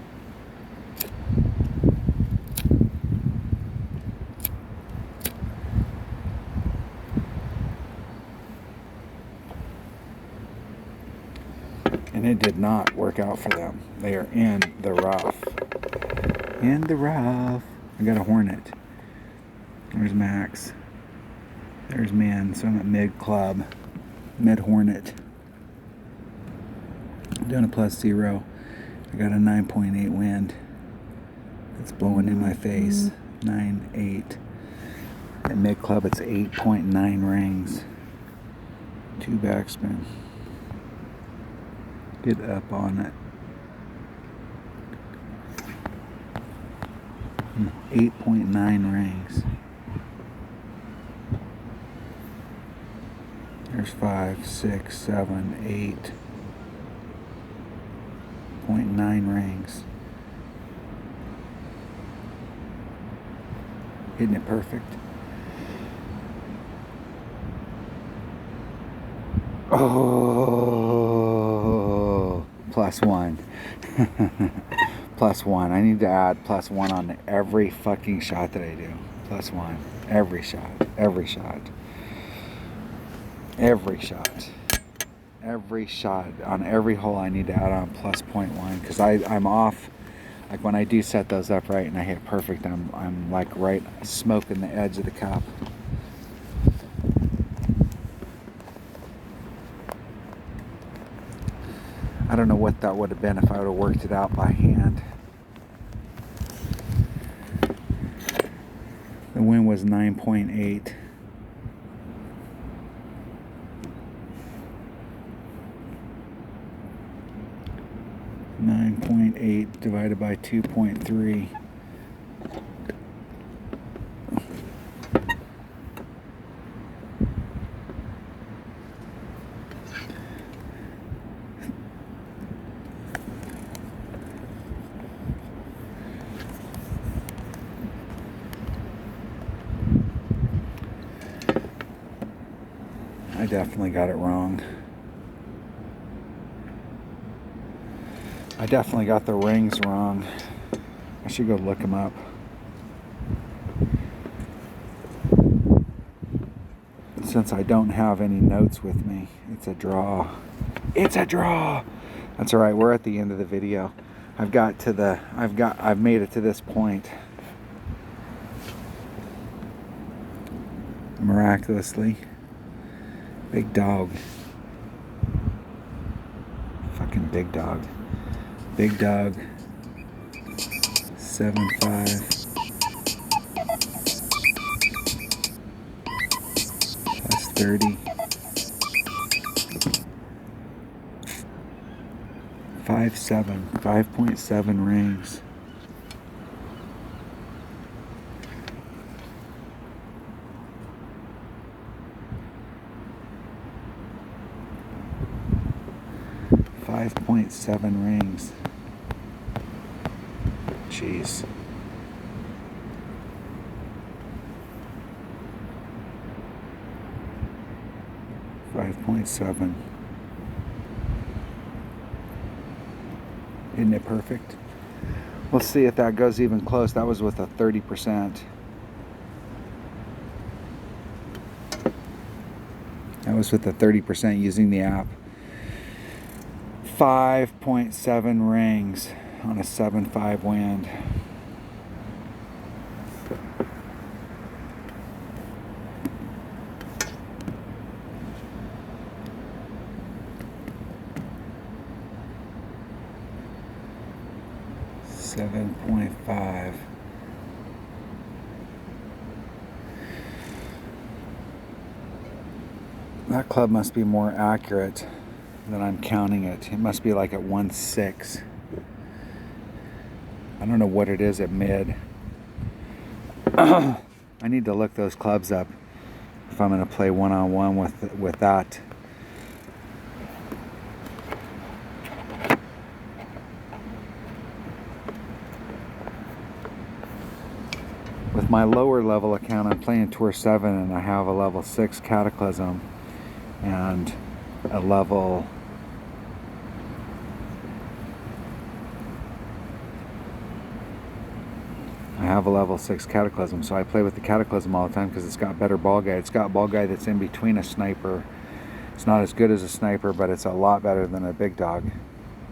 And it did not work out for them. They are in the rough. In the rough. I got a Hornet. There's Max. There's Min. So I'm at mid club. Mid Hornet. I'm doing a +0. I got a 9.8 wind. It's blowing in my face. 9.8. At mid club it's 8.9 rings. 2 backspin. Get up on it. 8.9 rings. There's 5, 6, 7, 8.9 rings. Isn't it perfect? Oh, +1. +1. I need to add +1 on every fucking shot that I do. +1. Every shot. Every shot. Every shot. Every shot. On every hole I need to add on +0.1 because I'm off. Like when I do set those up right and I hit perfect, I'm like right smoking the edge of the cup. I don't know what that would have been if I would have worked it out by hand. The wind was 9.8. Divided by 2.3. I definitely got it wrong. I definitely got the rings wrong. I should go look them up. Since I don't have any notes with me, it's a draw. It's a draw. That's all right. We're at the end of the video. I've made it to this point. Miraculously. Big dog. Fucking big dog. Big dog. 7.5. Plus 30. 5.7 rings. .7 rings. Jeez. .7. Isn't it perfect? We'll see if that goes even close. That was with a 30%. That was with a 30% using the app. 5.7 rings on a 7.5 wind. .5. That club must be more accurate than I'm counting it. It must be like at 1.6. I don't know what it is at mid. I need to look those clubs up if I'm going to play one-on-one with that. With my lower level account, I'm playing Tour 7 and I have a level 6 Cataclysm and a level level 6 Cataclysm, so I play with the Cataclysm all the time because it's got better ball guide. It's got ball guide that's in between a sniper. It's not as good as a sniper, but it's a lot better than a big dog,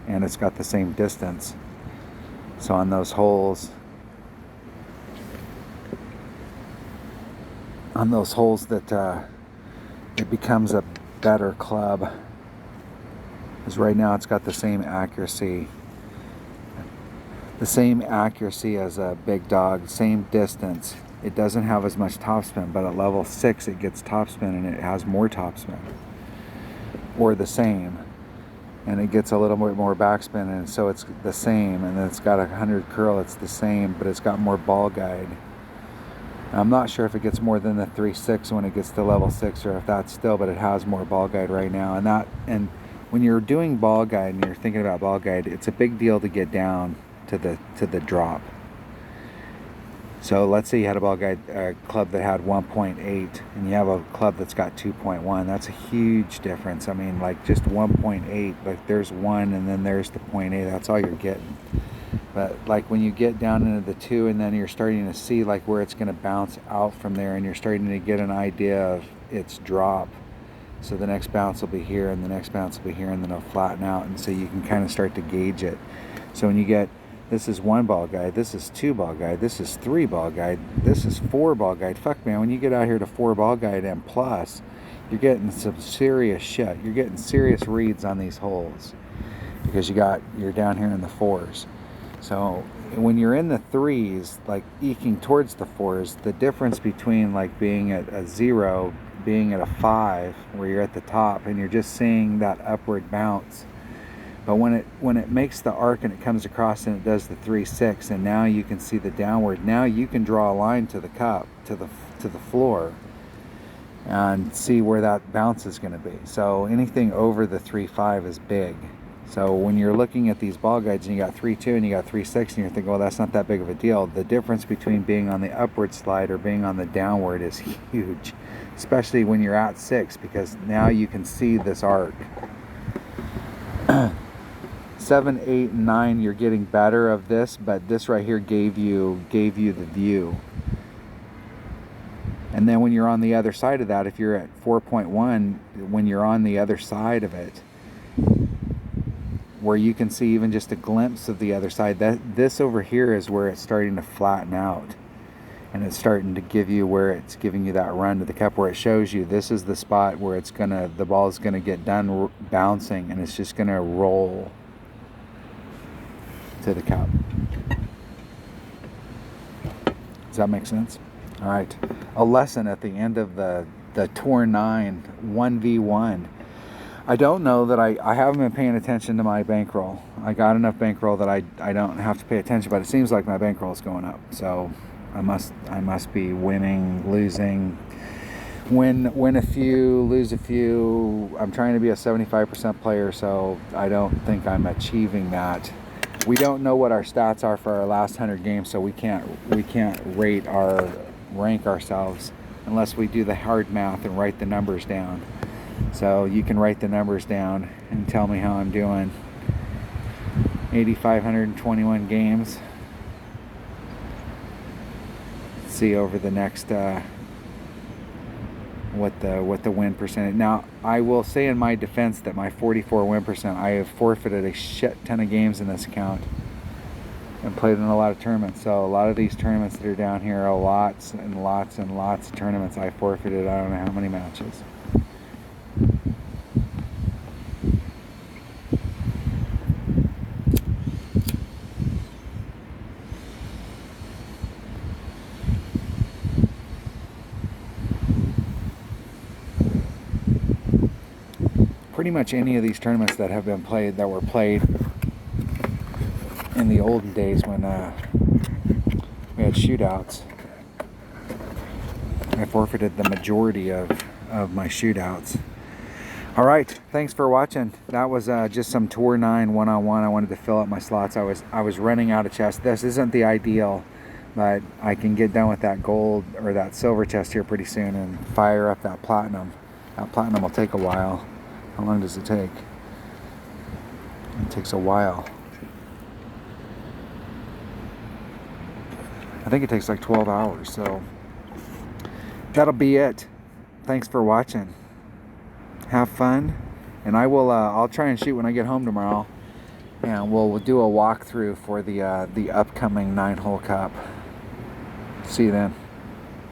and it's got the same distance. So on those holes that it becomes a better club, because right now it's got the same accuracy as a big dog, same distance. It doesn't have as much topspin, but at level 6 it gets topspin and it has more topspin, or the same, and it gets a little bit more backspin, and so it's the same. And then it's got 100 curl, it's the same, but it's got more ball guide. I'm not sure if it gets more than the 3.6 when it gets to level 6, or if that's still, but it has more ball guide right now. And when you're doing ball guide and you're thinking about ball guide, it's a big deal to get down to the drop. So let's say you had a ball guide club that had 1.8 and you have a club that's got 2.1. That's a huge difference. I mean, like just 1.8, like there's 1 and then there's the 0.8. That's all you're getting. But like when you get down into the 2 and then you're starting to see like where it's going to bounce out from there, and you're starting to get an idea of its drop. So the next bounce will be here and the next bounce will be here, and then it'll flatten out, and so you can kind of start to gauge it. So when you get, this is 1 ball guide, this is 2 ball guide, this is 3 ball guide, this is 4 ball guide. Fuck man, when you get out here to 4 ball guide and plus, you're getting some serious shit. You're getting serious reads on these holes. because you're down here in the 4s. So when you're in the 3s, like eking towards the 4s, the difference between like being at a 0, being at a 5, where you're at the top and you're just seeing that upward bounce. But when it makes the arc and it comes across and it does the 3-6, and now you can see the downward. Now you can draw a line to the cup, to the floor, and see where that bounce is going to be. So anything over the 3-5 is big. So when you're looking at these ball guides and you got 3-2 and you got 3-6 and you're thinking, well, that's not that big of a deal. The difference between being on the upward slide or being on the downward is huge, especially when you're at 6, because now you can see this arc. 7, 8, and 9, you're getting better of this, but this right here gave you the view. And then when you're on the other side of that, if you're at 4.1, when you're on the other side of it, where you can see even just a glimpse of the other side, this over here is where it's starting to flatten out, and it's starting to give you where it's giving you that run to the cup, where it shows you this is the spot where the ball is gonna get done bouncing, and it's just gonna roll to the cup. Does that make sense? All right, a lesson at the end of the Tour 9 1v1. I don't know that I haven't been paying attention to my bankroll. I got enough bankroll that I don't have to pay attention, but it seems like my bankroll is going up. So I must be winning, losing, win a few, lose a few. I'm trying to be a 75% player, so I don't think I'm achieving that. We don't know what our stats are for our last 100 games, so we can't rank ourselves unless we do the hard math and write the numbers down. So you can write the numbers down and tell me how I'm doing. 8,521 games. See over the next what the win percentage. Now I will say in my defense that my 44 win percent, I have forfeited a shit ton of games in this account and played in a lot of tournaments. So a lot of these tournaments that are down here are lots and lots and lots of tournaments I forfeited. I don't know how many matches. Pretty much any of these tournaments that have been played, that were played in the olden days when we had shootouts, I forfeited the majority of my shootouts. All right, thanks for watching. That was just some Tour 9 1-on-1. I wanted to fill up my slots. I was running out of chests. This isn't the ideal, but I can get done with that gold or that silver chest here pretty soon and fire up that platinum. That platinum will take a while. How long does it take? It takes a while. I think it takes like 12 hours, so that'll be it. Thanks for watching. Have fun, and I'll try and shoot when I get home tomorrow, and we'll do a walkthrough for the upcoming 9-hole cup. See you then.